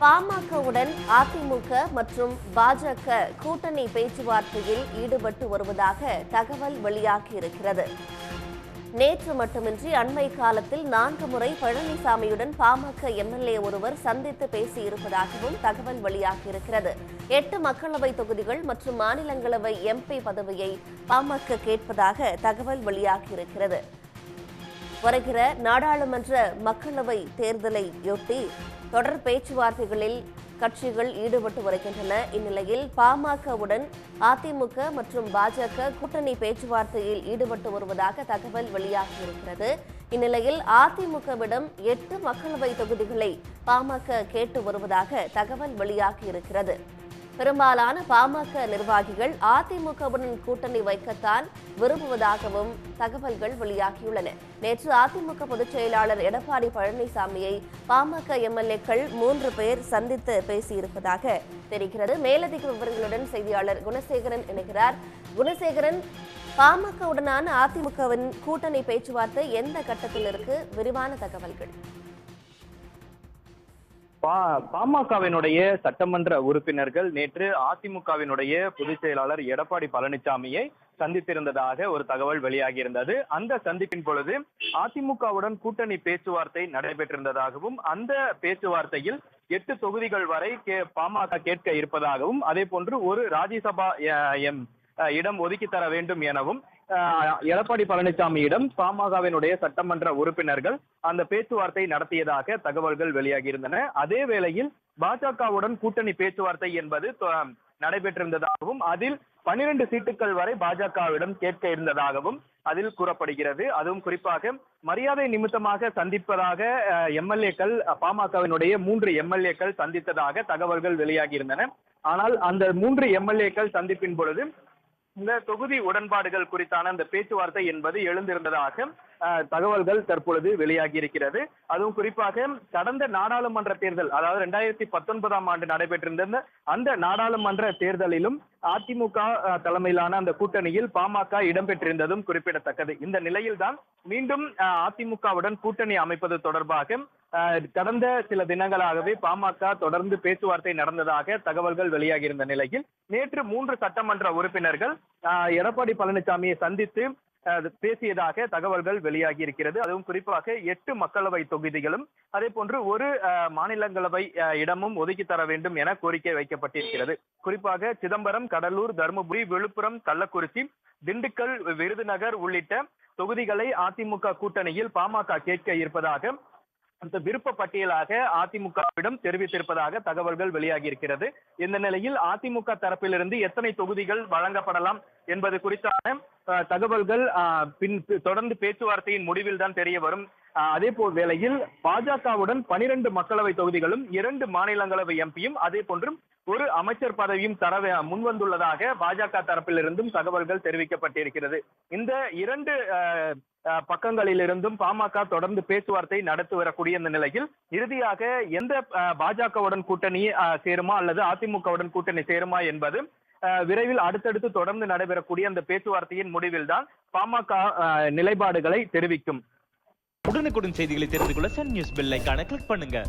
பாமகவுடன் அதிமுக மற்றும் பாஜக கூட்டணி பேச்சுவார்த்தையில் ஈடுபட்டு வருவதாக தகவல் வெளியாகியிருக்கிறது. நேற்று மட்டுமின்றி அண்மை காலத்தில் 4 முறை பழனிசாமியுடன் பாமக எம்எல்ஏ ஒருவர் சந்தித்து பேசியிருப்பதாகவும் தகவல் வெளியாகியிருக்கிறது. 8 மக்களவை தொகுதிகள் மற்றும் மாநிலங்களவை எம்பி பதவியை பாமக கேட்பதாக தகவல் வெளியாகியிருக்கிறது. வருகிற நாடாளுமன்ற மக்களவை தேர்தலையொட்டி தொடர் பேச்சுவார்த்தைகளில் கட்சிகள் ஈடுபட்டு வருகின்றன. இந்நிலையில் பாமகவுடன் அதிமுக மற்றும் பாஜக கூட்டணி பேச்சுவார்த்தையில் ஈடுபட்டு வருவதாக தகவல் வெளியாகியிருக்கிறது. இந்நிலையில் அதிமுகவிடம் 8 மக்களவை தொகுதிகளை பாமக கேட்டு வருவதாக தகவல் வெளியாகியிருக்கிறது. பெரும்பாலான பாமக நிர்வாகிகள் அதிமுகவுடன் கூட்டணி வைக்கத்தான் விரும்புவதாகவும் தகவல்கள் வெளியாகியுள்ளன. நேற்று அதிமுக பொதுச் செயலாளர் எடப்பாடி பழனிசாமியை பாமக எம்எல்ஏக்கள் 3 பேர் சந்தித்து பேசியிருப்பதாக தெரிகிறது. மேலதிக விவரங்களுடன் செய்தியாளர் குணசேகரன் இணைகிறார். குணசேகரன், பாமகவுடனான அதிமுகவின் கூட்டணி பேச்சுவார்த்தை எந்த கட்டத்தில் இருக்கு? விரிவான தகவல்கள். பாமகவினுடைய சட்டமன்ற உறுப்பினர்கள் நேற்று அதிமுகவினுடைய பொதுச் செயலாளர் எடப்பாடி பழனிசாமியை சந்தித்திருந்ததாக ஒரு தகவல் வெளியாகியிருந்தது. அந்த சந்திப்பின் பொழுது அதிமுகவுடன் கூட்டணி பேச்சுவார்த்தை நடைபெற்றிருந்ததாகவும் அந்த பேச்சுவார்த்தையில் 8 தொகுதிகள் வரை பாமக கேட்க இருப்பதாகவும் அதே போன்று ஒரு ராஜ்யசபா இடம் ஒதுக்கி தர வேண்டும் எனவும் எடப்பாடி பழனிசாமியிடம் பாமகவினுடைய சட்டமன்ற உறுப்பினர்கள் அந்த பேச்சுவார்த்தை நடத்தியதாக தகவல்கள் வெளியாகியிருந்தன. அதே வேளையில் பாஜகவுடன் கூட்டணி பேச்சுவார்த்தை என்பது நடைபெற்றிருந்ததாகவும் அதில் 12 சீட்டுகள் வரை பாஜகவிடம் கேட்க இருந்ததாகவும் அதில் கூறப்படுகிறது. அதுவும் குறிப்பாக மரியாதை நிமித்தமாக சந்திப்பதாக எம்எல்ஏக்கள் பாமகவினுடைய 3 எம்எல்ஏக்கள் சந்தித்ததாக தகவல்கள் வெளியாகியிருந்தன. ஆனால் அந்த 3 எம்எல்ஏக்கள் சந்திப்பின் பொழுது இந்த தொகுதி உடன்பாடுகள் குறித்தான அந்த பேச்சுவார்த்தை என்பது எழுந்திருந்ததாக தகவல்கள் தற்பொழுது வெளியாகி இருக்கிறது. அதுவும் குறிப்பாக கடந்த நாடாளுமன்ற தேர்தல், அதாவது 2019ஆம் ஆண்டு நடைபெற்றிருந்த அந்த நாடாளுமன்ற தேர்தலிலும் அதிமுக தலைமையிலான அந்த கூட்டணியில் பாமக இடம்பெற்றிருந்ததும் குறிப்பிடத்தக்கது. இந்த நிலையில்தான் மீண்டும் அதிமுகவுடன் கூட்டணி அமைப்பது தொடர்பாக கடந்த சில தினங்களாகவே பாமக தொடர்ந்து பேச்சுவார்த்தை நடந்ததாக தகவல்கள் வெளியாகியிருந்த நிலையில் நேற்று 3 சட்டமன்ற உறுப்பினர்கள் எடப்பாடி பழனிசாமியை சந்தித்து பேசியதாக தகவல்கள் வெளியாகி இருக்கிறது. அதுவும் குறிப்பாக 8 மக்களவை தொகுதிகளும் அதே போன்று ஒரு மாநிலங்களவை இடமும் ஒதுக்கி தர வேண்டும் என கோரிக்கை வைக்கப்பட்டிருக்கிறது. குறிப்பாக சிதம்பரம், கடலூர், தருமபுரி, விழுப்புரம், கள்ளக்குறிச்சி, திண்டுக்கல், விருதுநகர் உள்ளிட்ட தொகுதிகளை அதிமுக கூட்டணியில் பாமக கேட்க இருப்பதாக அந்த விருப்ப பட்டியலாக அதிமுகவிடம் தெரிவித்திருப்பதாக தகவல்கள் வெளியாகி இருக்கிறது. இந்த நிலையில் அதிமுக தரப்பிலிருந்து எத்தனை தொகுதிகள் வழங்கப்படலாம் என்பது குறித்தான தகவல்கள் தொடர்ந்து பேச்சுவார்த்தையின் முடிவில் தான் தெரிய வரும். அதே போல் வேளையில் பாஜகவுடன் 12 மக்களவை தொகுதிகளும் 2 மாநிலங்களவை எம்பியும் அதே போன்றும் ஒரு அமைச்சர் பதவியும் தர முன்வந்துள்ளதாக பாஜக தரப்பிலிருந்தும் தகவல்கள் தெரிவிக்கப்பட்டிருக்கிறது. இந்த 2 பக்கங்களிலிருந்தும் பாமக தொடர்ந்து பேச்சுவார்த்தை நடத்தி வரக்கூடிய இந்த நிலையில் இறுதியாக எந்த பாஜகவுடன் கூட்டணி சேருமா அல்லது அதிமுகவுடன் கூட்டணி சேருமா என்பது விரைவில் அடுத்தடுத்து தொடர்ந்து நடைபெறக்கூடிய அந்த பேச்சுவார்த்தையின் முடிவில் தான் பாமக நிலைப்பாடுகளை தெரிவிக்கும். உடனுக்குடன் செய்திகளை தெரிந்து கொள்ள சன் நியூஸ் பெல் ஐகானை கிளிக் பண்ணுங்க.